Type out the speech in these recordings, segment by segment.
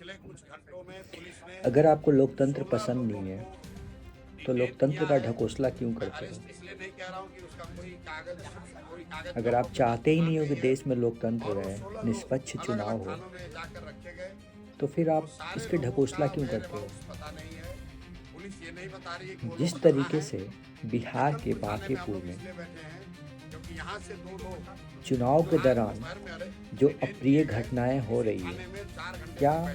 पिछले कुछ घंटों में पुलिस ने अगर आपको लोकतंत्र 16 पसंद लोगों नहीं है को तो डिटेन लोकतंत्र किया का है। ढकोसला क्यों मैं करते हो? अरेस्ट इसलिए नहीं कह रहा हूँ कि उसका कोई कागज का अगर आप डॉक्यूमेंट चाहते ही वहाँ नहीं हो कि नहीं है। देश में लोकतंत्र और वो रहे, 16 निष्पक्ष लोग अलग चुनाव अलग हो, थानों में जाकर रखे गए। तो फिर वो आप सारे इसके लोगों ढकोसला का क्यों वेयर करते हो? अबाउट्स पता नहीं है। पुलिस ये नहीं बता रही है कि वो लोग जिस कहाँ तरीके हैं। से बिहार के जक्कनपुर थाने में हम बांकीपुर लोग में इसलिए बैठे हैं क्योंकि यहाँ से 2 लोग चुनाव के आज दौरान दोपहर में जो डिटेन अप्रिय किए गए। घटनाएं हो इसी रही है, थाने में 4 घंटे क्या तक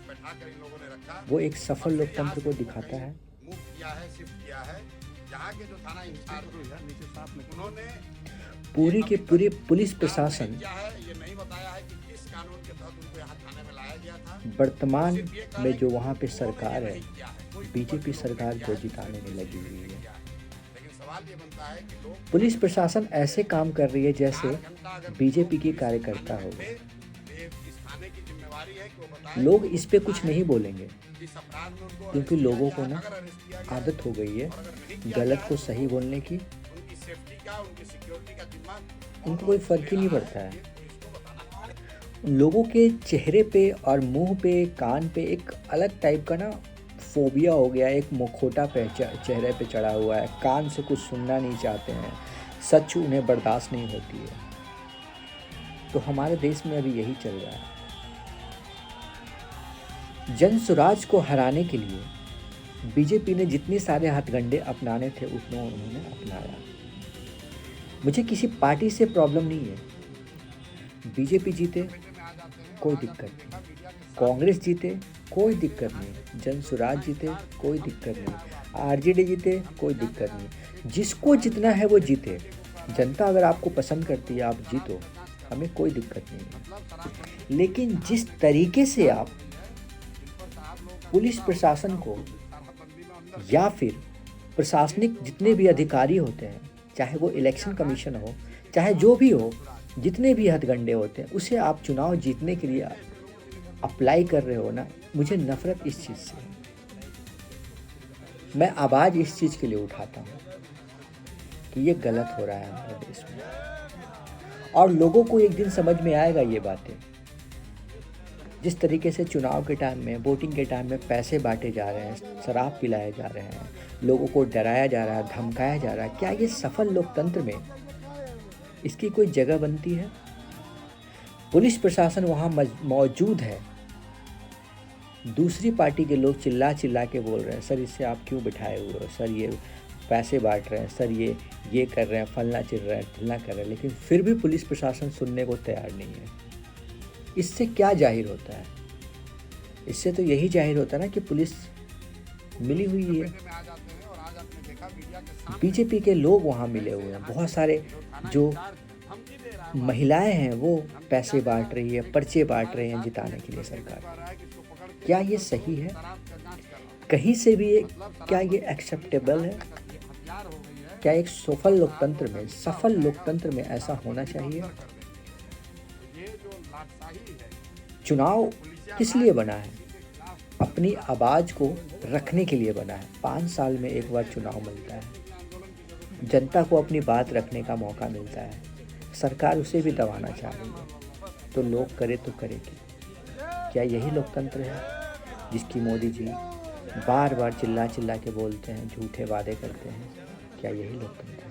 बैठा कर इन लोगों ने रखा वो एक और सफल फिर यहाँ लोकतंत्र से को उनको दिखाता कहीं है? मूव किया है, शिफ्ट किया है। यहाँ के जो थाना इंचार्ज उन्होंने ये पूरी के अभी तक पूरे पुलिस स्वीकार नहीं प्रशासन किया है, ये नहीं बताया है कि किस कानून के तहत उनको यहाँ थाने में लाया गया था। वो वर्तमान सिर्फ ये कह रहे में हैं जो कि वहाँ पे उन्होंने ये सरकार है, नहीं किया है, कोई ऊपर बीजेपी के लोग ने सरकार किया को है, जिताने में दूसरे लगी किसी ने हुई नहीं है। किया है। लेकिन सवाल ये बनता है कि लोग पुलिस थाने में प्रशासन बैठे ऐसे हैं। काम कर रही है जैसे 4 घंटा अगर वो लोग बीजेपी के पुलिस इस थाने कार्यकर्ता में हो थे, गए। तो ये इस थाने की जिम्मेवारी है कि वो बताए कि लोग वो इस लोग पे कहाँ कुछ हैं, नहीं बोलेंगे किस अपराध में उनको क्योंकि अरेस्ट किया लोगों गया को है, ना अगर अरेस्ट किया गया है, आदत हो गई है और अगर नहीं किया गया गलत है को तो सही लोग बोलने की। उनकी सेफ्टी का, उनकी सिक्योरिटी का जिम्मा उनको कौन कोई फ़र्क ले ही नहीं रहा पड़ता है, है। ये पुलिस को बताना है। लोगों के चेहरे पे और मुंह पे, कान पे एक अलग टाइप का ना फोबिया हो गया है, एक मुखौटा पे चेहरे पे चढ़ा हुआ है, कान से कुछ सुनना नहीं चाहते हैं, सच उन्हें बर्दाश्त नहीं होती है। तो हमारे देश में अभी यही चल रहा है। जन स्वराज को हराने के लिए बीजेपी ने जितने सारे हथकंडे अपनाने थे उतने उन्होंने अपनाया। मुझे किसी पार्टी से प्रॉब्लम नहीं है, बीजेपी जीते कोई दिक्कत नहीं, कांग्रेस जीते कोई दिक्कत नहीं, जन स्वराज जीते कोई दिक्कत नहीं, आरजेडी जीते कोई दिक्कत नहीं। जिसको जितना है वो जीते। जनता अगर आपको पसंद करती है, आप जीतो, हमें कोई दिक्कत नहीं है। लेकिन जिस तरीके से आप पुलिस प्रशासन को या फिर प्रशासनिक जितने भी अधिकारी होते हैं, चाहे वो इलेक्शन कमीशन हो, चाहे जो भी हो, जितने भी हथकंडे होते हैं, उसे आप चुनाव जीतने के लिए अप्लाई कर रहे हो ना, मुझे नफ़रत इस चीज़ से है। मैं आवाज़ इस चीज़ के लिए उठाता हूँ कि ये गलत हो रहा है हमारे देश में, और लोगों को एक दिन समझ में आएगा ये बातें। जिस तरीके से चुनाव के टाइम में, वोटिंग के टाइम में पैसे बांटे जा रहे हैं, शराब पिलाए जा रहे हैं, लोगों को डराया जा रहा है, धमकाया जा रहा है, क्या ये सफल लोकतंत्र में इसकी कोई जगह बनती है? पुलिस प्रशासन वहाँ मौजूद है, दूसरी पार्टी के लोग चिल्ला चिल्ला के बोल रहे हैं, सर इससे आप क्यों बिठाए हुए हो, सर ये पैसे बांट रहे हैं, सर ये कर रहे हैं, फलना चिल रहा है, ढिलना कर रहे हैं, लेकिन फिर भी पुलिस प्रशासन सुनने को तैयार नहीं है। इससे क्या जाहिर होता है? इससे तो यही जाहिर होता है ना कि पुलिस मिली हुई है, बीजेपी के लोग वहाँ मिले हुए हैं, बहुत सारे जो महिलाएं हैं वो पैसे बांट रही है, पर्चे बांट रहे हैं जिताने के लिए सरकार। क्या ये सही है? कहीं से भी क्या ये एक्सेप्टेबल है? क्या एक सफल लोकतंत्र में ऐसा होना चाहिए? चुनाव किस लिए बना है? अपनी आवाज़ को रखने के लिए बना है। 5 साल में एक बार चुनाव मिलता है, जनता को अपनी बात रखने का मौका मिलता है। सरकार उसे भी दबाना चाह रही है, तो लोग करे तो करेगी। क्या यही लोकतंत्र है जिसकी मोदी जी बार बार चिल्ला चिल्ला के बोलते हैं, झूठे वादे करते हैं? क्या यही लोकतंत्र है?